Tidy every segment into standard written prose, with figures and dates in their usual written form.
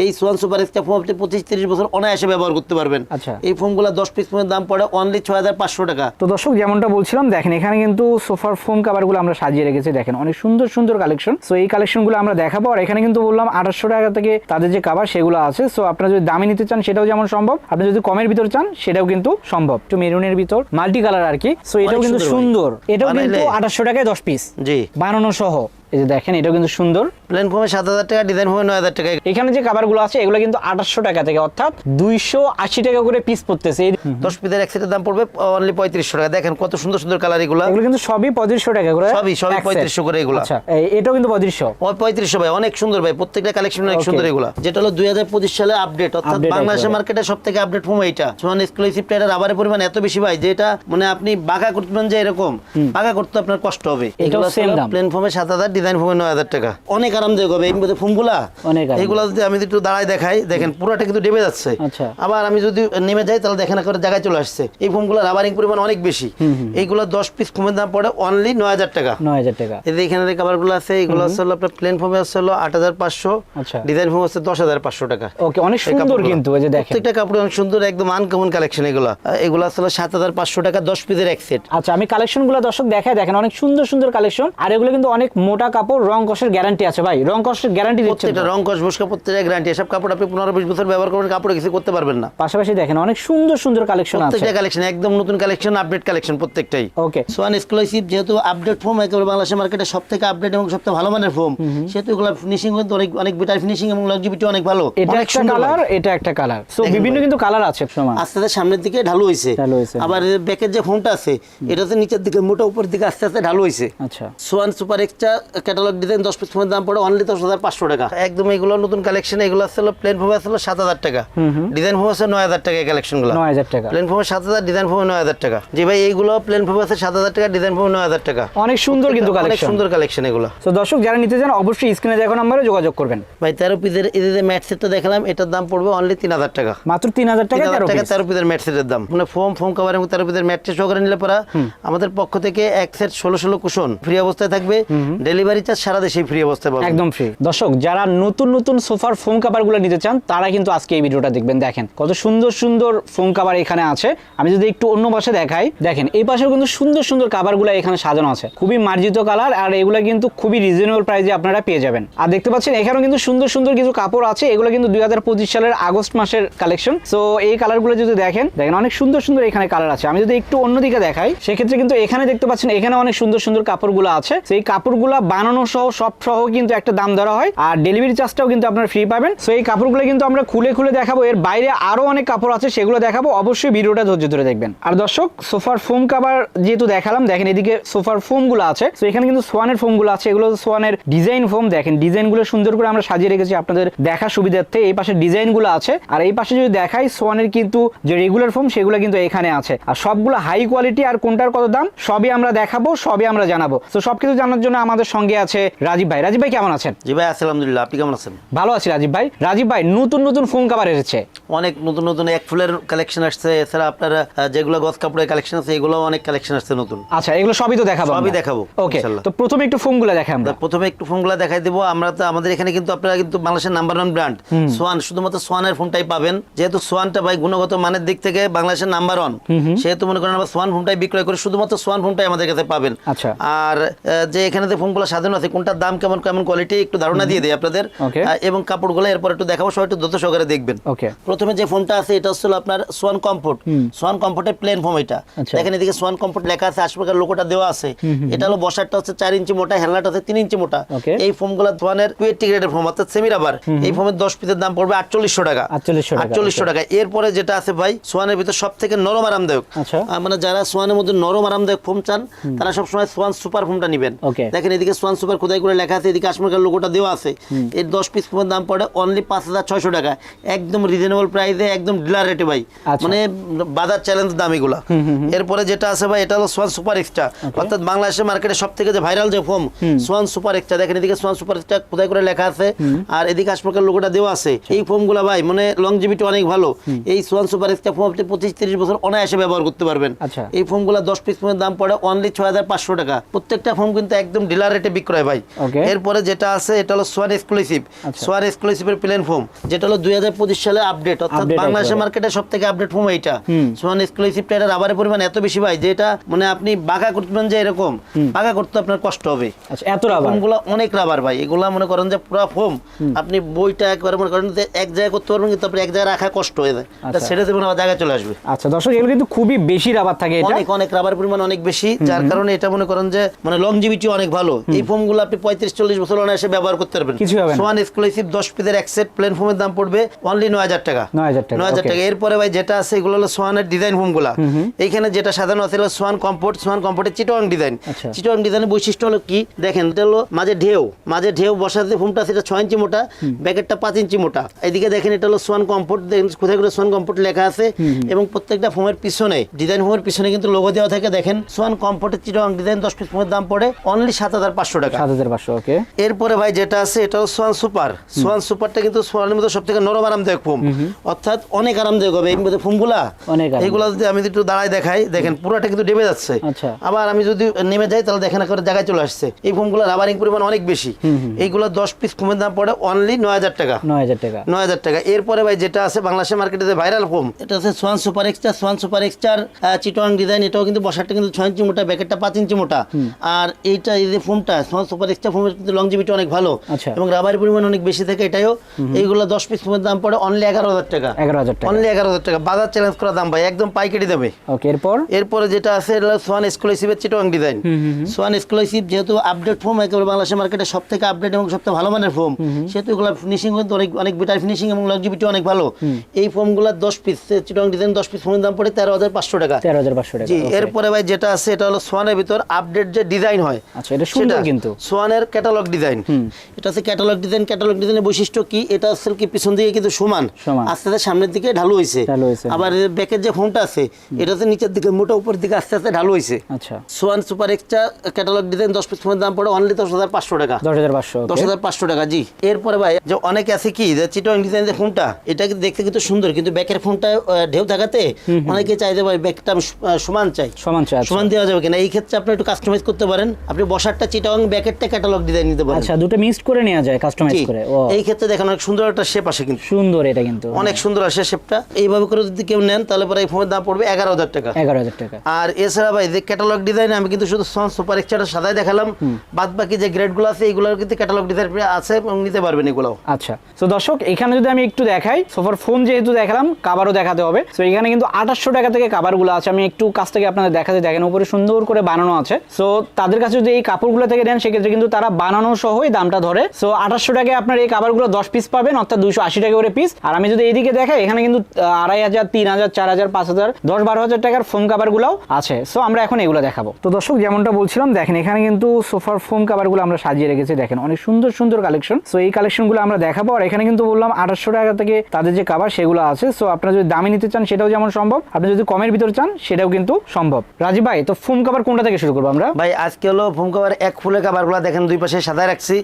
এই Schwann super extra foam আপনি 25-30 বছর অনায়াসে ব্যবহার করতে পারবেন। আচ্ছা, এই ফোমগুলো 10 পিস ফোমের দাম পড়ে অনলি 6500 টাকা। তো দর্শক যেমনটা বলছিলাম, দেখেন এখানে কিন্তু সোফার ফোম কভারগুলো আমরা সাজিয়ে রেখেছি, দেখেন অনেক সুন্দর সুন্দর কালেকশন। সো এই কালেকশনগুলো আমরা দেখাবো। আর এখানে কিন্তু বললাম 2800 টাকা থেকে তাদের যে কভার সেগুলো আছে। সো আপনারা যদি দামে নিতে চান সেটাও যেমন সম্ভব, আপনি যদি কমের ভিতর চান সেটাও কিন্তু সম্ভব। একটু মেরুনের ভিতর মাল্টি কালার আর কি। সো এটাও কিন্তু সুন্দর, এটাও কিন্তু 2800 টাকায় 10 পিস জি বানানো সহ। এই যে দেখেন এটাও কিন্তু সুন্দর, প্লেন ফোমে 7000 টাকা, ডিজাইন ফোমে 9000 টাকা। এখানে যে কভারগুলো আছে এগুলো কিন্তু 2800 টাকা থেকে, অর্থাৎ 280 টাকা করে পিস পড়তেছে। 10 পিসের এক সেটের দাম পড়বে অনলি 3500 টাকা। দেখেন কত সুন্দর সুন্দর কালার এগুলো কিন্তু সবই 3500 টাকা করে, সবই 3500 করে এগুলো। আচ্ছা, এটাও কিন্তু 3500। 3500 ভাই, অনেক সুন্দর ভাই, প্রত্যেকটা কালেকশন অনেক সুন্দর এগুলো। যেটা হলো 2025 সালে আপডেট, অর্থাৎ বাংলাদেশের মার্কেটে সবথেকে আপডেট ফোম এইটা। সোয়ান এক্সক্লুসিভ টাইটার রাবারের পরিমাণ এত বেশি ভাই যে এটা মানে আপনি বাঁকা করতেন যে এরকম বাঁকা করতে আপনার কষ্ট হবে। এগুলো প্লেন ফোমে 7000, ডিজাইন ফোমে 9000 টাকা। অনেক আরামদায়ক হবে এই মধ্যে ফোমগুলা। এগুলো যদি আমি একটু দাঁড়ায় দেখাই, দেখেন পুরোটা কিন্তু ডেবে যাচ্ছে। আবার আমি যদি নেমে যাই তাহলে দেখেন একটা জায়গায় চলে আসছে। এই ফোমগুলো রাবারিং পরিমাণ অনেক বেশি। এইগুলো 10 পিস ফোমের দাম পড়ে অনলি 9000 টাকা। 9000 টাকা। এই যে এখানে যে কভারগুলো আছে এগুলো হলো আপনার প্লেন ফোমে আছে হলো 8500, ডিজাইন ফোম আছে 10500 টাকা। ওকে, অনেক সুন্দর কিন্তু এই যে দেখেন প্রত্যেকটা কাপড় অনেক সুন্দর, একদম আনকমন কালেকশন এগুলো। এগুলো আছে 7500 টাকা 10 পিসের এক সেট। আচ্ছা, আমি কালেকশনগুলো দর্শক দেখায়, দেখেন অনেক সুন্দর সুন্দর কালেকশন। আর এগুলো কিন্তু অনেক মোটা কাপড়, রং কষের গ্যারান্টি আছে ভাই, রং কষের গ্যারান্টি দিচ্ছে। প্রত্যেকটা রং কষ বসকা প্রত্যেকটা গ্যারান্টি। এসব কাপড় আপনি 15-20 বছর ব্যবহার করবেন, কাপড়ে কিছু করতে পারবেন না। পাশাপাশি দেখেন অনেক সুন্দর সুন্দর কালেকশন আছে, প্রত্যেকটা কালেকশন একদম নতুন কালেকশন, আপডেট কালেকশন প্রত্যেকটাই। ওকে, সোয়ান এক্সক্লুসিভ যেহেতু আপডেট ফোম, একেবারে বাংলাদেশের মার্কেটে সবথেকে আপডেট এবং সবথেকে ভালো মানের ফোম, সেহেতু এগুলো ফিনিশিং কিন্তু অনেক অনেক বেটার ফিনিশিং এবং লংজিভিটি অনেক ভালো। এটা একটা কালার, এটা একটা কালার। সো বিভিন্ন কিন্তু কালার আছে। আস্তে আস্তে সামনের দিকে ঢালু হইছে, আবার ব্যাকের যে ফোমটা আছে এটাতে নিচের দিকে মোটা, উপরের দিকে আস্তে আস্তে ঢালু হইছে। আচ্ছা, Swan super extra catalogue design 10 piece ফোমের দাম পড়ে অনলি 10500 টাকা। একদম এগুলো নতুন কালেকশন। এগুলো আছে প্লেন ফোম আছে 7000 টাকা, ডিজাইন ফোম আছে 9000 টাকা। এই কালেকশনগুলো 9000 টাকা, প্লেন ফোমে 7000, ডিজাইন ফোমে 9000 টাকা। জি ভাই, এইগুলো প্লেন ফোম আছে 7000 টাকা, ডিজাইন ফোমে 9000 টাকা। অনেক সুন্দর কিন্তু কালেকশন, অনেক সুন্দর কালেকশন এগুলো। তো দর্শক যারা নিতে চান অবশ্যই স্ক্রিনে দেওয়া নম্বরে যোগাযোগ করবেন। ভাই 13 পিসের এই যে ম্যাট সেটটা দেখালাম, এটার দাম পড়বে অনলি 3000 টাকা, মাত্র 3000 টাকা। 13 পিসের ম্যাট সেটের দাম, মানে ফোম কভার এবং 13 পিসের ম্যাট সেট সহকারে নিলে পরে আমাদের পক্ষ থেকে এক সেট 16 কুশন ফ্রি অবস্থায় থাকবে। ডেলিভারি চার্জ সারা দেশে ফ্রি অবস্থায় পাবেন, একদম ফ্রি। দর্শক যারা নতুন নতুন সোফার ফোম কভারগুলো নিতে চান তারা কিন্তু আজকে এই ভিডিওটা দেখবেন। দেখেন কত সুন্দর সুন্দর ফোম কভার এখানে আছে। আমি যদি একটু অন্য পাশে দেখাই, দেখেন এই পাশেও কিন্তু সুন্দর সুন্দর কভারগুলো এখানে সাজানো আছে, খুবই মার্জিত কালার। আর এগুলো কিন্তু খুবই রিজনেবল প্রাইসে আপনারা পেয়ে যাবেন। আর দেখতে পাচ্ছেন এখানেও কিন্তু সুন্দর সুন্দর কিছু কাপড় আছে। এগুলো কিন্তু 2025 সালের আগস্ট মাসের কালেকশন। সো এই কালারগুলো যদি দেখেন অনেক সুন্দর সুন্দর এখানে কালার আছে। আমি যদি একটু অন্যদিকে দেখাই, সেক্ষেত্রে কিন্তু এখানে দেখতে পাচ্ছেন এখানে অনেক সুন্দর সুন্দর কাপড়গুলো আছে। সেই কাপড়গুলো বানানো সহ সব সহ কিন্তু একটা দাম ধরা হয়, আর ডেলিভারি চার্জটাও কিন্তু আপনারা ফ্রি পাবেন। সো এই কাপড়গুলো কিন্তু আমরা খুলে খুলে দেখাবো, এর বাইরে আরো অনেক কাপড় আছে সেগুলো দেখাবো। অবশ্যই ভিডিওটা ধৈর্য ধরে দেখবেন। আর দর্শক সোফার ফোম কভার যেহেতু দেখালাম, দেখেন এদিকে সোফার ফোম গুলো আছে। তো এখানে কিন্তু সোয়ানের ফোম গুলো আছে, এগুলো সোয়ানের ডিজাইন ফোম। দেখেন ডিজাইন গুলো সুন্দর করে আমরা সাজিয়ে রেখেছি আপনাদের দেখার সুবিধার্থে। এই পাশে ডিজাইন গুলো আছে, আর এই পাশে যদি দেখাই সোয়ানের কিন্তু যে রেগুলার ফোম সেগুলো কিন্তু এখানে আছে। আর সবগুলো হাই কোয়ালিটি, আর কোনটার কত দাম সবই আমরা দেখাবো, সবই আমরা জানাবো। তো সবকিছু জানার জন্য আমাদের সঙ্গে আছে রাজীব ভাই। রাজীব ভাই কেমন আছেন? জি ভাই আলহামদুলিল্লাহ, আপনি কেমন আছেন? ভালো আছি রাজীব ভাই। রাজীব ভাই নতুন নতুন ফোম কভার এসেছে, অনেক নতুন নতুন এক ফুলের কালেকশন আসছে। এছাড়া আপনার যেগুলো গস কাপড়ের কালেকশন আছে এগুলো অনেক কালেকশন আসছে নতুন। আচ্ছা, এগুলো সবই তো দেখাবো, সবই দেখাবো। ওকে, তো প্রথমে একটু ফোমগুলো দেখাই আমরা। প্রথমে একটু ফোমগুলো দেখাই দেবো আমরা। তো আমাদের এখানে কিন্তু আপনারা কিন্তু বাংলাদেশের নাম্বার 1 ব্র্যান্ড সোয়ান, শুধুমাত্র সোয়ানের ফোমটাই পাবেন। যেহেতু সোয়ানটা ভাই গুণগত মানের দিক থেকে বাংলাদেশের নাম্বার 1, সেহেতু মনে করেন আমরা সোয়ান ফোমটাই বিক্রয় করি, শুধুমাত্র সোয়ান ফোমটাই আমাদের কাছে পাবেন। আচ্ছা, আর যে এখানে যে ফোমগুলো সাজানো আছে কোনটার দাম কেমন কেমন কোয়ালিটি একটু ধারণা দিয়ে দেই আপনাদের, এবং কাপড়গুলো এরপর একটু দেখাবো, সবাই একটু দ্রুত সহকারে দেখবেন। ওকে, প্রথমে যে ফোমটা আছে এটা হচ্ছে আপনার সোয়ান কমফোর্ট। সোয়ান কমফোর্টের প্লেন ফোম এটা। দেখেন এদিকে সোয়ান কমফোর্ট লেখা আছে, আশপাশের লোগোটা দেওয়া আছে। এটা হলো বসারটা হচ্ছে 4 ইঞ্চি মোটা, হেলনাটা হচ্ছে 3 ইঞ্চি মোটা। এই ফোমগুলো সোয়ানের 20 গ্রেডের ফোম, অর্থাৎ সেমি রাবার। এই ফোমের 10 পিসের দাম পড়বে 4800 টাকা। 4800 টাকা। এরপরে যেটা আছে ভাই সোয়ানের ভিতর সবথেকে নরম আরামদায়ক, মানে যারা সোয়ানের মধ্যে নরম আরামদায়ক ফোম চান তারা সবসময় সোয়ান সুপার ফোমটা নেবেন। দেখেন এদিকে সোয়ান সুপার খোদাই করে লেখা আছে, এদিকে আশপাশের লোগোটা দেওয়া আছে। এর 10 পিস ফোমের দাম পড়ে অনলি 5600 টাকা, একদম রিজনেবল প্রাইসে, একদম ডিলার রেটে ভাই, মানে বাজার চ্যালেঞ্জ দাম এগুলা। এরপরে যেটা আছে ভাই এটা হলো সোয়ান সুপার এক্সট্রা, অর্থাৎ বাংলাদেশের মার্কেটে সবথেকে যে ভাইরাল যে ফোম সোয়ান সুপার এক্সট্রা। দেখেন এদিকে সোয়ান সুপার এক্সট্রা খোদাই করে লেখা আছে, আর এদিকে আশপাশের লোগোটা দেওয়া আছে। এই ফোমগুলা ভাই মানে লংজিভিটি অনেক ভালো। এই সোয়ান সুপার এক্সট্রা ফোম আপনি 25-30 বছর অনায়াসে ব্যবহার করতে পারবেন। এই ফোমগুলা 10 পিস ফোমের দাম পড়ে অনলি 6500 টাকা। প্রত্যেকটা ফোম কিন্তু একদম ডিলার রেটে রেটে বিক্রয় ভাই। এরপরে যেটা আছে এটা হলো সোয়ান এক্সক্লুসিভ, সোয়ান এক্সক্লুসিভের প্লেন ফোম, যেটা হলো 2025 সালে আপডেট, অর্থাৎ বাংলাদেশের মার্কেটে সবথেকে আপডেট ফোম এইটা। সোয়ান এক্সক্লুসিভটা এর রাবারের পরিমাণ এত বেশি ভাই যে এটা মানে আপনি বাঁকা করতেন যে এরকম বাঁকা করতে আপনার কষ্ট হবে। আচ্ছা, এত রাবার, ফোমগুলো অনেক রাবার ভাই, এগুলা মনে করেন যে পুরো ফোম আপনি বইটা একবারে মনে করেন যে এক জায়গায় করতে পারবেন, কিন্তু আপনি এক জায়গায় রাখা কষ্ট হয়ে যায়, এটা ছেড়ে দেবেন আবার জায়গায় চলে আসবে। আচ্ছা দর্শক, এগুলো কিন্তু খুবই বেশি রাবার থাকে, এটা অনেক অনেক রাবার পরিমাণ অনেক বেশি, যার কারণে এটা মনে করেন যে মানে লংজিভিটি অনেক ভালো। এই ফোমগুলো আপনি 35-40 বছর অনায়াসে ব্যবহার করতে পারবেন। কিছু হবে না। সোয়ান এক্সক্লুসিভ 10 পিসের এক সেট প্লেন ফোমের দাম পড়বে অনলি 9000 টাকা। 9000 টাকা। এরপরে ভাই যেটা আছে এগুলো হলো সোয়ানের ডিজাইন ফোমগুলা। এইখানে যেটা সাজানো আছে হলো সোয়ান কমফোর্ট, সোয়ান কমফোর্টের চিটং ডিজাইন। চিটং ডিজাইনের বৈশিষ্ট্য হলো কি দেখেন, এটা হলো মাঝে ঢেউ বসাতে ফোমটা সেটা 6 ইঞ্চি মোটা, ব্যাকেটটা 5 ইঞ্চি মোটা। এদিকে দেখেন এটা হলো সোয়ান কমফোর্ট, দেখেন কোথায় করে সোয়ান কমফোর্ট লেখা আছে, এবং প্রত্যেকটা ফোমের পিছনে ডিজাইন ফোমের পিছনে কিন্তু লোগো দেওয়া থাকে। দেখেন সোয়ান কমফোর্টের চিটং ডিজাইন 10 পিস ফোমের দাম পড়ে অনলি 7500 টাকা। 7500। ওকে। এরপরে ভাই যেটা আছে এটা হলো সোয়ান সুপার। সোয়ান সুপারটা কিন্তু সোয়ানের মধ্যে সবথেকে নরম আরামদায়ক ফোম, অর্থাৎ অনেক আরামদায়ক হবে এই মধ্যে ফোমগুলা। এইগুলা যদি আমি একটু দাঁড়ায় দেখাই, দেখেন পুরোটা কিন্তু ডেবে যাচ্ছে। আবার আমি যদি নেমে যাই তাহলে দেখেন করে জায়গায় চলে আসছে। এই ফোমগুলো রাবারিং পরিমাণ অনেক বেশি। এইগুলো 10 পিস ফোমের দাম পড়ে অনলি 9000 টাকা। 9000 টাকা। এরপরে ভাই যেটা আছে বাংলাদেশের মার্কেটে ভাইরাল ফোম, এটা আছে Swan super extra. Swan super এক্সট্রার চিটং ডিজাইন, এটাও কিন্তু বসারটা কিন্তু 6 ইঞ্চি মোটা, ব্যাকেটটা 5 ইঞ্চি মোটা। আর এইটা এই যে ফোমটা সোয়ান সুপার এক্সট্রা ফোমের কিন্তু লংজিভিটি অনেক ভালো এবং রাবারের পরিমাণ অনেক বেশি থাকে এটাও। এইগুলো 10 পিস ফোমের দাম পড়ে অনলি 11000 টাকা। 11000 টাকা। অনলি 11000 টাকা। বাজার চ্যালেঞ্জ করা দাম ভাই, একদম পাইকারি দামে। ওকে। এরপরে যেটা আছে এটা সোয়ান এক্সক্লুসিভের চিটং ডিজাইন। সোয়ান এক্সক্লুসিভ যেহেতু আপডেট ফোম, একেবারে বাংলাদেশের মার্কেটে সবথেকে আপডেট এবং সবথেকে ভালো মানের ফোম, সেহেতু এগুলো ফিনিশিং কিন্তু অনেক বেটার ফিনিশিং এবং লংজিভিটি অনেক ভালো। এই ফোমগুলো 10 পিস চিটং ডিজাইন 10 পিস ফোমের দাম পড়ে 13500 টাকা। 13500 টাকা। জি। এরপরে ভাই যেটা আছে এটা হলো সোয়ানের ভিতর আপডেট যে ডিজাইন হয়। আচ্ছা, এটা সুন্দর কিন্তু সোয়ানের ক্যাটালগ ডিজাইন। এটা আছে ক্যাটালগ ডিজাইন। ক্যাটালগ ডিজাইনের বৈশিষ্ট্য কি, এটা আসলে কি পিছন দিকে কিন্তু সমান, আস্তে আস্তে সামনের দিকে ঢালু হইছে। আবার ব্যাকের যে ফোমটা আছে এটা আছে নিচের দিকে মোটা, উপরের দিকে আস্তে আস্তে ঢালু হইছে। আচ্ছা। Swan super extra catalogue design 10 piece ফোমের দাম পড়ে অনলি 10500 টাকা। 10500 টাকা। জি। এরপরে ভাই যে অনেকে আছে কি যে চিটং ডিজাইন যে ফোমটা, এটা কিন্তু দেখতে কিন্তু সুন্দর, কিন্তু ব্যাকের ফোমটা ঢেউ থাকাতে অনেকে চাইতে ভাই ব্যাকটা সমান চাই, সমান দেওয়া যাবে কিনা। এই ক্ষেত্রে আপনি একটু কাস্টমাইজ করতে পারেন। আপনি বসারটা চিটং, ব্যাকেটটা ক্যাটালগ ডিজাইন নিতে পারেন। আচ্ছা, দুটো মিক্সড করে নেওয়া যায় কাস্টমাইজ করে। এই ক্ষেত্রে দেখেন অনেক সুন্দর একটা শেপ আসে, কিন্তু সুন্দর, এটা কিন্তু অনেক সুন্দর আসে শেপটা। এইভাবে করে যদি কেউ নেন তাহলে পরে এই ফোমের দাম পড়বে 11000 টাকা। 11000 টাকা। আর এছাড়া ভাই যে ক্যাটালগ ডিজাইন আমি কিন্তু শুধু সোয়ান সুপার এক্সট্রাটা সাদাই দেখালাম, বাদ বাকি যে গ্রেডগুলো আছে এইগুলোর কিন্তু ক্যাটালগ ডিজাইন আছে এবং নিতে পারবেন এগুলো। আচ্ছা, তো দর্শক এখানে যদি আমি একটু দেখাই, সোফার ফোম যেহেতু দেখালাম, কাভারও দেখাতে হবে। তো এখানে কিন্তু 2800 টাকা থেকে কাভারগুলো আছে। আমি একটু কাছ থেকে আপনাদের দেখাতে, দেখেন উপরে সুন্দর করে বানানো আছে। সো তাদের কাছে যদি এই কাপড়গুলো থেকে নেন সেক্ষেত্রে কিন্তু তারা বানানো সহই দামটা ধরে। সো 2800 টাকায় আপনার এই কাভারগুলো 10 পিস পাবেন, অর্থাৎ 280 টাকা করে পিস। আর আমি যদি এইদিকে দেখাই, এখানে কিন্তু 2500, 3000, 4000, 5000, 10-12 টাকার ফোম কাভারগুলোও আছে। সো আমরা এখন এগুলো দেখাবো। তো দর্শক যেমনটা বলছিলাম, দেখেন এখানে কিন্তু সোফার ফোম কাভারগুলো আমরা সাজিয়ে রেখেছি। দেখেন অনেক সুন্দর সুন্দর কালেকশন। সো এই কালেকশনগুলো আমরা দেখাবো। আর এখানে কিন্তু বললাম 2800 টাকা থেকে তাদের যে কাভার সেগুলো আছে। সো আপনারা যদি দামি নিতে চান সেটাও যেমন সম্ভব, আপনি যদি কমের ভিতর চান সেটাও কিন্তু সম্ভব। রাজীব ভাই, তো ফোম কাভার কোনটা থেকে শুরু করবো আমরা? ভাই আজকে হলো ফোম কাভার এক ফুলের কাভারগুলো দেখেন দুই পাশে সাজায় রাখছি।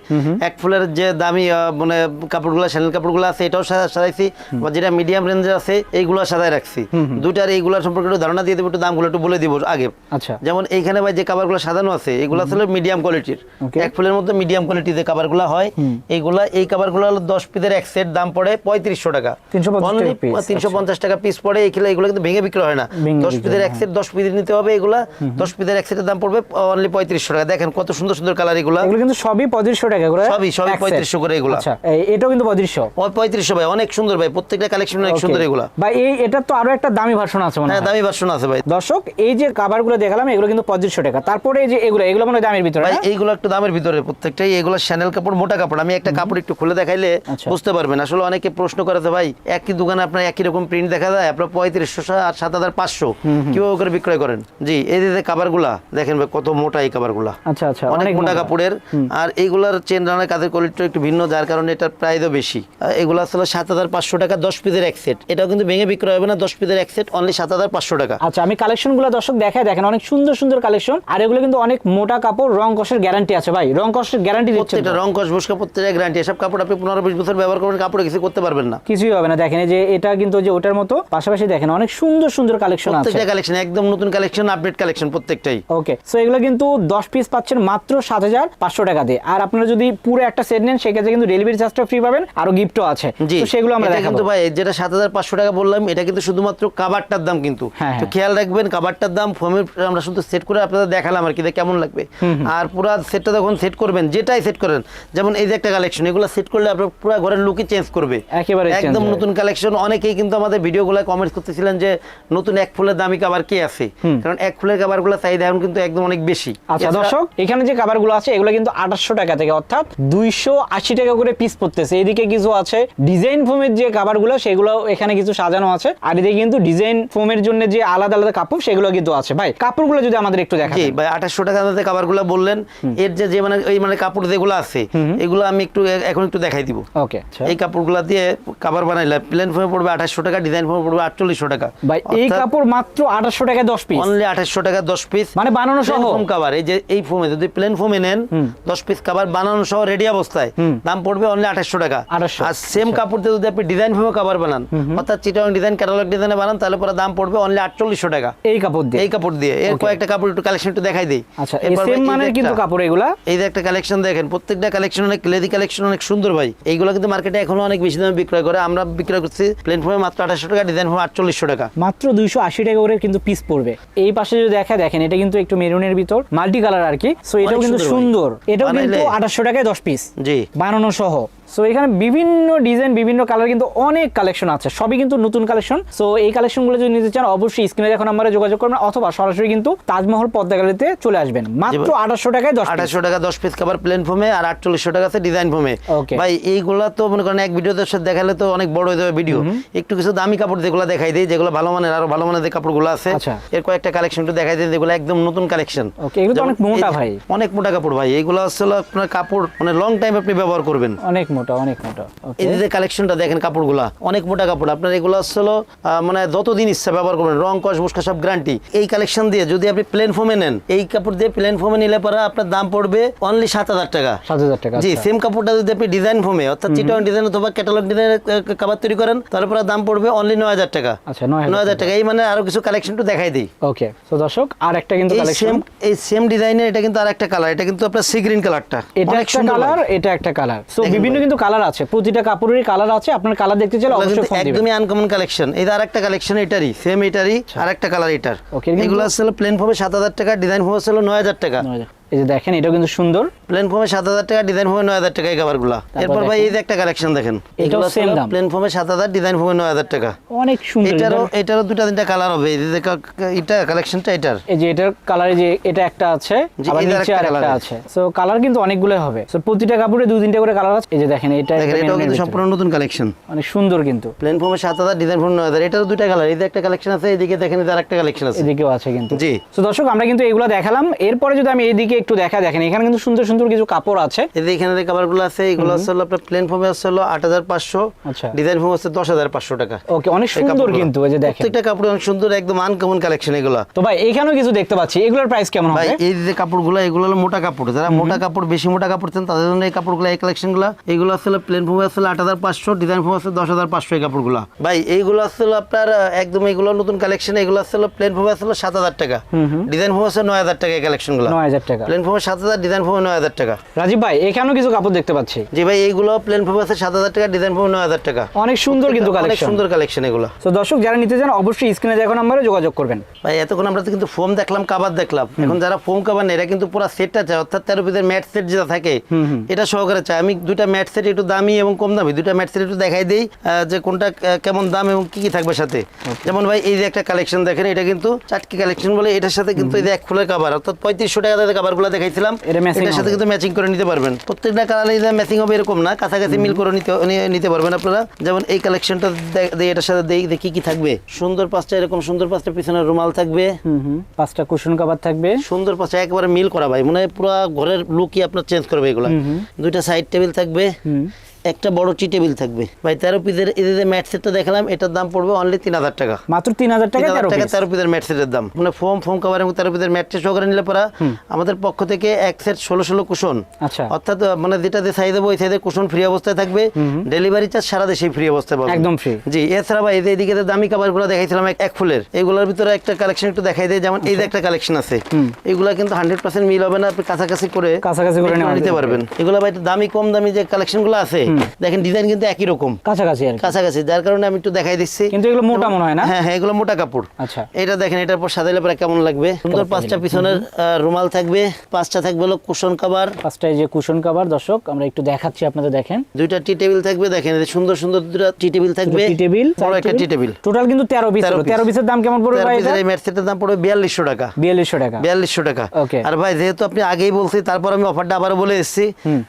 এক ফুলের যে দামি মানে কাপড়গুলো, শ্যানেল কাপড়গুলো আছে এটাও সাজাইছি, যেটা মিডিয়াম রেঞ্জে আছে এইগুলো সাজায় রাখছি। দুইটার এইগুলো সম্পর্কে একটু ধারণা দিয়ে দেবো, একটু দামগুলো একটু বলে দিব আগে। আচ্ছা। যেমন এইখানে ভাই যে কাভারগুলো সাজানো আছে এগুলো আসলে মিডিয়াম কোয়ালিটির, এক ফুলের মধ্যে মিডিয়াম কোয়ালিটির যে কাভারগুলো হয় এইগুলা, এই কাভারগুলো হলো 10 পিসের এক সেট, দাম পড়ে 3500 টাকা। 350 টাকা পিস পড়ে। এগুলো কিন্তু ভেঙে বিক্রি হয় না। 10 পিসের এক সেট 10 পিস নিতে হবে। এগুলা 10 পিসের এক সেটের দাম পড়বে অনলি 3500 টাকা। দেখেন কত সুন্দর সুন্দর কালার এগুলো কিন্তু সবই 3500 টাকা করে। সবই 3500 করে এগুলো। আচ্ছা, এটাও কিন্তু 3500 ভাই, অনেক সুন্দর ভাই, প্রত্যেকটা কালেকশন অনেক সুন্দর এগুলো। ভাই এটা তো আরো একটা দামি ভার্সন আছে মনে হয়। হ্যাঁ, দামি ভার্সন আছে ভাই। দর্শক এই যে কাভারগুলো দেখালাম এগুলো কিন্তু 3500 টাকা। তারপরে এই যে এগুলো মানে দামের ভিতরে ভাই, এইগুলো একটু দামের ভিতরে প্রত্যেকটাই। এগুলো শ্যানেল কাপড়, মোটা কাপড়। আমি একটা কাপড় একটু খুলে দেখাইলে বুঝতে পারবেন। আসলে অনেকে প্রশ্ন করে ভাই একই দোকানে আপনার একই রকম প্রিন্ট দেখা যায়, আপনার 3500 আর 7500 কিভাবে করে বিক্রয় করেন? জি, এই যে কাভারগুলা দেখেন ভাই কত মোটা এই কাভারগুলা। আচ্ছা আচ্ছা, অনেক মোটা কাপড়ের। আর এইগুলার চেন রানার কাজের কোয়ালিটি একটু ভিন্ন, যার কারণে এটার প্রাইসও বেশি। এগুলো আসলে 7500 টাকা 10 পিসের এক সেট। এটাও কিন্তু ভেঙে বিক্রয় হবে না। 10 পিসের এক সেট অনলি 7500 টাকা। আচ্ছা, আমি কালেকশনগুলো দর্শক দেখাই, দেখেন অনেক সুন্দর সুন্দর কালেকশন। আর এগুলো কিন্তু অনেক মোটা কাপড়, রং কষের গ্যারান্টি আছে ভাই। রং কষের গ্যারান্টি দিচ্ছে, প্রত্যেকটা রং কষ বসকা প্রত্যেকটা গ্যারান্টি। এসব কাপড় আপনি 15-20 বছর ব্যবহার করবেন, কাপড়ে কিছু করতে পারবেন না, কিছুই হবে না। দেখেন এই যে এটা কিন্তু যে ওটার মতো, পাশাপাশি দেখেন অনেক সুন্দর সুন্দর কালেকশন আছে। প্রত্যেকটা কালেকশন একদম নতুন কালেকশন, আপডেট কালেকশন প্রত্যেকটাই। ওকে, সো এগুলো কিন্তু 10 পিস পাচ্ছেন মাত্র মাত্র 7500 টাকা দিয়ে। আর আপনারা যদি পুরো একটা সেট নেন সেক্ষেত্রে কিন্তু ডেলিভারি চার্জটা ফ্রি পাবেন, আরো গিফটও আছে, তো সেগুলো আমরা দেখাবো। কিন্তু ভাই যেটা 7500 টাকা বললাম এটা কিন্তু শুধুমাত্র কাভারটার দাম, কিন্তু তো খেয়াল রাখবেন কাভারটার দাম, ফোমের আমরা শুধু সেট করে আপনাদের দেখালাম আর কি কেমন লাগবে। আর পুরো সেটটা যখন সেট করবেন, যেটাই সেট করেন, যেমন এই যে একটা কালেকশন, এগুলো সেট করলে আপনার পুরো ঘরের লুকই চেঞ্জ করবে, একেবারে একদম নতুন কালেকশন। অনেকেই কিন্তু আমাদের ভিডিওগুলো কমেন্টস করতেছিলেন যে নতুন এক ফুলের দামি কভার কি আছে, কারণ এক ফুলের কভারগুলো চাহিদা এখন কিন্তু একদম অনেক বেশি। আচ্ছা দর্শক, এখানে যে কভারগুলো আছে এগুলো কিন্তু 2800 টাকা থেকে, অর্থাৎ 280 টাকা করে পিস পড়তেছে। এদিকে কিছু আছে ডিজাইন ফোমের যে কভারগুলো, সেগুলো এখানে কিছু সাজানো আছে, আর এদিকে কিন্তু ডিজাইন ফোমের জন্য যে আলাদা আলাদা কাপড় সেগুলো কিন্তু আছে। ভাই কাপড়গুলো যদি আমাদের একটু দেখান। জি ভাই, 2800 টাকা মধ্যে কভারগুলো বললেন, এর যে মানে এই মানে কাপড় যেগুলো আছে এগুলো আমি একটু এখন একটু দেখাই দিব। ওকে, এই কাপড়গুলো দিয়ে কভার বানাইলে প্লেন ফোমে পড়বে 2800 টাকা, ডিজাইন ফোমে পড়বে 4800 টাকা। ভাই এই কাপড় মাত্র 2800 টাকা 10 পিস, অনলি 2800 টাকা 10 পিস, মানে বানানো সহ ফোম কভার। এই যে এই ফোমে যদি প্লেন ফোমে নেন 10 পিস কভার বানানো সহ রেডি অবস্থায় দাম পড়বে অনলি 2800 টাকা। আর সেম কাপড় দিয়ে যদি আপনি ডিজাইন ফোমে কভার বানান, অর্থাৎ চিটাং ডিজাইন, ক্যাটালগ ডিজাইনে বানান, তাহলে পরে দাম পড়বে অনলি 4800 টাকা এই কাপড় দিয়ে। এই কাপড় দিয়ে এর কয়েকটা কাপড় একটু কালেকশন একটু দেখাই দেই। আচ্ছা, এই সেম মানের কিন্তু কাপড় এগুলা। এই যে একটা কালেকশন দেখেন, প্রত্যেকটা কালেকশন অনেক লেদি কালেকশন, অনেক সুন্দর ভাই। এইগুলো কিন্তু মার্কেটে এখনো অনেক বেশি দামে বিক্রয় করে, আমরা বিক্রয় করছি প্লেন ফোমে মাত্র 2800 টাকা, ডিজাইন ফোমে 4800 টাকা, মাত্র 280 টাকা করে কিন্তু পিস পড়বে। এই পাশে যদি দেখেন এটা কিন্তু একটু মেরুনের ভিতর মাল্টি কালার আর কি, সো এটাও কিন্তু সুন্দর, এটাও কিন্তু 2800 টাকায় 10 পিস জি বানানো সহ। সো এখানে বিভিন্ন ডিজাইন, বিভিন্ন কালার কিন্তু অনেক কালেকশন আছে, সবই কিন্তু নতুন কালেকশন। সো এই কালেকশনগুলো যদি নিতে চান অবশ্যই স্ক্রিনে দেখুন নাম্বারে যোগাযোগ করবেন, অথবা সরাসরি কিন্তু তাজমহল পদ্মা গ্যালারিতে চলে আসবেন। মাত্র 2800 টাকায় 2800 টাকা 10 পিস কভার প্লেন ফোমে, আর 4800 টাকা আছে ডিজাইন ফোমে। ভাই এইগুলা তো মনে করেন এক ভিডিওতে দেখালে তো অনেক বড় হয়ে যাবে ভিডিও, একটু কিছু দামি কাপড় যেগুলো দেখাই দেই, যেগুলো ভালো মানের, আরো ভালো মানের যে কাপড়গুলো আছে এর কয়েকটা কালেকশন একটু দেখাই দেই, যেগুলো একদম নতুন কালেকশন। ওকে, এগুলো তো অনেক মোটা ভাই, অনেক মোটা কাপড় ভাই। এইগুলো আসলে আপনার কাপড় মানে লং টাইম আপনি ব্যবহার করবেন, অনেক মোটা, অনেক মোটা। এই যে কালেকশনটা দেখেন, কাপড়গুলা অনেক মোটা কাপড়, আপনার এগুলো আসলে মানে যতদিন ইচ্ছা ব্যবহার করবেন, রং কস মুস্কা সব গ্যারান্টি। এই কালেকশন দিয়ে যদি আপনি প্লেন ফোমে নেন, এই কাপড় দিয়ে প্লেন ফোমে নিলে পরে আপনার দাম পড়বে অনলি 7000 টাকা। 7000 টাকা জি, সেম কাপড়টা যদি আপনি ডিজাইন ফোমে, অর্থাৎ চিটাং ডিজাইন অথবা ক্যাটালগ ডিজাইনের কভার তৈরি করেন, তারপরে দাম পড়বে অনলি 9000 টাকা। আচ্ছা, 9000 টাকা। এই মানে আরো কিছু কালেকশন তো দেখাই দেই। ওকে, তো দর্শক আর একটা কিন্তু কালেকশন, এই সেম ডিজাইনের এটা কিন্তু আরেকটা কালার, এটা কিন্তু আপনার সি গ্রিন কালারটা, এটা একটা কালার, এটা একটা কালার। সো বিভিন্ন কিন্তু কালার আছে, প্রতিটা কাপড়েরই কালার আছে, আপনার কালার দেখতে চাইলে অবশ্যই ফোন দিবেন। একদমই আনকমন কালেকশন। এই আরেকটা কালেকশন, এটারই সেম, এটারই আরেকটা কালার এটার। এগুলো আসলে প্লেন ফোমে 7000 টাকা, ডিজাইন ফোমে ছিল 9000 টাকা। এই যে দেখেন এটাও কিন্তু সুন্দর, প্লেন ফোমে 7000 টাকা, ডিজাইন ফোমে 9000 টাকা এই কভারগুলো। এরপর ভাই এই যে একটা কালেকশন দেখেন, এগুলো সেম দাম, প্লেন ফোমে 7000, ডিজাইন ফোমে 9000 টাকা। অনেক সুন্দর। এটারও দুটো তিনটা কালার হবে। এই যে এটা কালেকশনটা এটার, এই যে এটার কালার, এই যে এটা একটা আছে, আবার নিচে আরেকটা আছে। সো কালার কিন্তু অনেকগুলো হবে। সো প্রতিটা কাপড়ে দুই তিনটা করে কালার আছে। এই যে দেখেন এটাও কিন্তু সম্পূর্ণ নতুন কালেকশন, অনেক সুন্দর কিন্তু। প্লেন ফোমে 7000, ডিজাইন ফোমে 9000। এটারও দুইটা কালার। এই যে একটা কালেকশন আছে, এদিকে দেখেন এই যে আরেকটা কালেকশন আছে, এদিকেও আছে কিন্তু। জি। সো দর্শক আমরা কিন্তু এগুলো দেখালাম, এরপরে যদি আমি এইদিকে একটু দেখেন এখানে কিন্তু সুন্দর সুন্দর কিছু কাপড় আছে। এই যে এখানে যে কাপড়গুলো আছে, এগুলো আসলে আপনার প্লেন ফোমে আসলে 8500, আচ্ছা, ডিজাইন ফোমে আছে 10500 টাকা। ওকে, অনেক সুন্দর কিন্তু। এই যে দেখেন প্রত্যেকটা কাপড় অনেক সুন্দর, একদম আনকমন কালেকশন এগুলো। তো ভাই এখানেও কিছু দেখতে পাচ্ছি, এগুলোর প্রাইস কেমন হবে? ভাই এই যে কাপড়গুলো, এগুলো হলো মোটা কাপড়, যারা মোটা কাপড়, বেশি মোটা কাপড় চান তাদের জন্য এই কাপড়গুলো, এই কালেকশনগুলো। এগুলো আসলে প্লেন ফোমে আসলে 8500, ডিজাইন ফোমে আছে 10500 এই কাপড়গুলো। ভাই এইগুলো আসলে আপনার একদম এগুলো নতুন কালেকশন। এগুলো আসলে প্লেন ফোমে আসলে 7000 টাকা, ডিজাইন ফোমে আছে 9000 টাকা এই কালেকশনগুলো। 9000 টাকা, প্লেন ফোমে 7000, ডিজাইন ফোমে 9000 টাকা। রাজীব ভাই এখানেও কিছু কাপড় দেখতে পাচ্ছি। জি ভাই, এইগুলো প্লেন ফোমে আছে 7000 টাকা, ডিজাইন ফোমে 9000 টাকা। অনেক সুন্দর কিন্তু কালেকশন, অনেক সুন্দর কালেকশন এগুলো। তো দর্শক যারা নিতে চান অবশ্যই স্ক্রিনে দেওয়া নম্বরে যোগাযোগ করবেন। ভাই এতক্ষণ আমরা কিন্তু ফোম দেখলাম, কভার দেখলাম, এখন যারা ফোম কভার নেয় এরা কিন্তু পুরো সেটটা চায়, অর্থাৎ 13 পিসের ম্যাট সেট যেটা থাকে এটা সহকারে চায়। আমি দুইটা ম্যাট সেট একটু দামি এবং কম দামি, দুইটা ম্যাট সেট একটু দেখাই দেই যে কোনটা কেমন দাম এবং কি কি থাকবে সাথে। যেমন ভাই এই যে একটা কালেকশন দেখেন, এটা কিন্তু চাটকি কালেকশন বলে, এটার সাথে কিন্তু এই যে এক ফুলের কভার, অর্থাৎ 3500 টাকা দিয়ে কভারগুলো দেখাইছিলাম, এটার সাথে কিন্তু ম্যাচিং করে নিতে পারবেন। প্রত্যেকটা কালারে যে ম্যাচিং হবে এরকম না, কাছাকাছি মিল করে নিতে পারবেন আপনারা। যেমন এই কালেকশনটা এটার সাথে দেখি কি থাকবে। সুন্দর পাঁচটা, এরকম সুন্দর পাঁচটা পিছনের রুমাল থাকবে, 5টা কুশন কভার থাকবে, সুন্দর পাঁচটা একেবারে মিল করা ভাই, মানে পুরো ঘরের লুকই আপনার চেঞ্জ করবে এগুলা। দুইটা সাইড টেবিল থাকবে, একটা বড় টি টেবিল থাকবে ভাই 13 পিসের। এই যে ম্যাট সেটটা দেখালাম, এটার দাম পড়বে অনলি 3000 টাকা। মাত্র 3000 টাকা 13 পিসের ম্যাট সেটের দাম। মানে ফোম কভার এবং 13 পিসের ম্যাট সেট সহকারে নিলে পরা আমাদের পক্ষ থেকে এক সেট 16 কুশন, আচ্ছা, অর্থাৎ মানে যেটা যে সাইজ হবে ওই সাইজের কুশন ফ্রি অবস্থায় থাকবে। ডেলিভারি চার্জ সারা দেশে ফ্রি অবস্থায় পাবেন, একদম ফ্রি। জি। এছাড়া ভাই এই যে এদিকে যে দামি কভারগুলো দেখাইছিলাম এক ফুলের, এগুলোর ভিতরে একটা কালেকশন একটু দেখাই দেয়। যেমন এই যে একটা কালেকশন আছে, এগুলা কিন্তু 100% মিল হবে না, আপনি কাছাকাছি করে নিতে পারবেন। এগুলো ভাই একটু দামি কম দামি যে কালেকশনগুলো আছে দেখেন, ডিজাইন কিন্তু একই রকম কাছাকাছি, যার কারণে আমি একটু দেখাই দিচ্ছি। কিন্তু এগুলো মোটা মনে হয় না? হ্যাঁ হ্যাঁ, এগুলো মোটা কাপড়। আচ্ছা, এটা দেখেন, এটার পর সাজাইলে পরে কেমন লাগবে। সুন্দর 5টা পিছনের রুমাল থাকবে, 5টা থাকবে হলো কুশন কভার, 5টা এই যে কুশন কভার। দর্শক আমরা একটু দেখাচ্ছি আপনাদের, দেখেন 2টা টি টেবিল থাকবে। দেখেন এই সুন্দর সুন্দর 2টা টি টেবিল থাকবে, টি টেবিল, বড় একটা টি টেবিল। টোটাল কিন্তু 13 পিস। 13 পিসের দাম কেমন পড়বে ভাই? এই ম্যাট সেটের দাম পড়বে 4200 টাকা। 4200 টাকা। ওকে। আর ভাই যেহেতু আপনি আগেই বলছি, তারপর আমি অফারটা আবারো বলে এসেছি,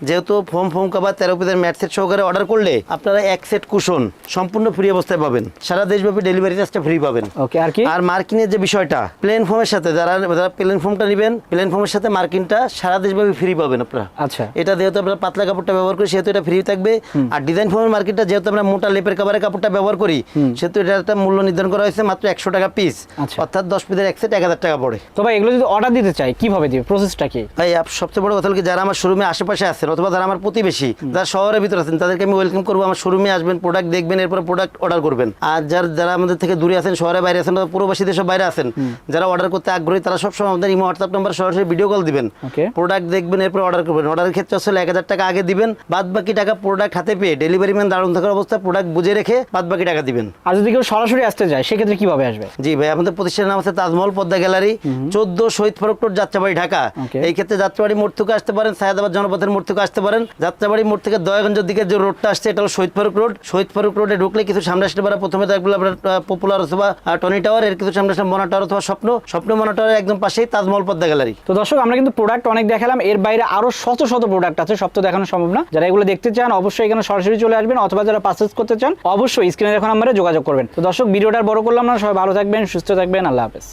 যেহেতু ফোম কভার 13 পিসের ম্যাট সেট সহকারে অর্ডার করলে আপনারা এক সেট কুশন সম্পূর্ণ ফ্রি অবস্থায় পাবেন, সারা দেশব্যাপী ডেলিভারি চার্জটা ফ্রি পাবেন। ওকে। আর কি? আর মার্কিনের যে বিষয়টা, প্লেন ফোমের সাথে যারা প্লেন ফোমটা নেবেন, প্লেন ফোমের সাথে মার্কিনটা সারা দেশব্যাপী ফ্রি পাবেন আপনারা। আচ্ছা, এটা যেহেতু আমরা পাতলা কাপড়টা ব্যবহার করি সেহেতু এটা ফ্রি থাকবে। আর ডিজাইন ফোমের মার্কেটটা যেহেতু আমরা মোটা লেপের কভারের কাপড়টা ব্যবহার করি সেহেতু এটা একটা মূল্য নির্ধারণ করা হয়েছে মাত্র 100 টাকা পিস। অর্থাৎ 10 পিসের এক সেট 1000 টাকা পড়ে। তো ভাই এগুলো যদি অর্ডার দিতে চাই কিভাবে দিবে, প্রসেসটা কি? ভাই সবচেয়ে বড় কথা হলো কি, যারা আমার শোরুমে আশেপাশে আছেন অথবা যারা আমার প্রতিবেশী, যারা শহরের ভিতরে আছেন, তাদেরকে আমি ওয়েলকাম করবো। আমার শোরুমে আসবেন, প্রোডাক্ট দেখবেন, এরপর প্রোডাক্ট অর্ডার করবেন। আর যারা আমাদের থেকে দূরে আছেন, শহরে বাইরে আছেন, প্রবাসী দেশের বাইরে আছেন, যারা অর্ডার করতে আগ্রহী, তারা সবসময় আমাদের ইমো হোয়াটসঅ্যাপ নাম্বার সরাসরি ভিডিও কল দিবেন, প্রোডাক্ট দেখবেন, এরপর অর্ডার করবেন। অর্ডারের ক্ষেত্রে আসলে 1000 টাকা আগে দিবেন, বাদ বাকি টাকা প্রোডাক্ট হাতে পেয়ে ডেলিভারি ম্যান দাঁড়ানো থাকার অবস্থায় প্রোডাক্ট বুঝে রেখে বাদ বাকি টাকা দিবেন। আর যদি কেউ সরাসরি আসতে যায় সেক্ষেত্রে কিভাবে আসবে? জি ভাই, আমাদের প্রতিষ্ঠানের নাম আছে তাজমহল পদ্মা গ্যালারি, 14 শহীদ ফারুক রোড, যাত্রাবাড়ি, ঢাকা। এই ক্ষেত্রে যাত্রাবাড়ি মোড় থেকে আসতে পারেন, সায়েদাবাদ জনপথের মোড় থেকে আসতে পারেন। যাত্রাবাড়ি মোড় থেকে দয়াগঞ্জের দিকে যে রোডটা আসছে এটা হলো শহীদ ফারুক রোড। শহীদ ফারুক রোডে ঢুকলে কিছু সামনে আসতে পারে, প্রথমে থাকবে আপনার পপুলার অথবা টনি টাওয়ার, এর কিছু সামনে আসলে মনা টাওয়ার অথবা স্বপ্ন মনা টাওয়ারের একদম পাশেই তাজমহল পদ্মা গ্যালারি। তো দর্শক আমরা কিন্তু প্রোডাক্ট অনেক দেখালাম, এর বাইরে আরো শত শত প্রোডাক্ট আছে, সব তো দেখানো সম্ভব না। যারা এগুলো দেখতে চান অবশ্যই এখানে সরাসরি চলে আসবেন, অথবা যারা পারচেজ করতে চান অবশ্যই স্ক্রিনে দেখুন নাম্বারে যোগাযোগ করবেন। তো দর্শক ভিডিওটা বড় করলাম না, সবাই ভালো থাকবেন, সুস্থ থাকবেন, আল্লাহ হাফেজ।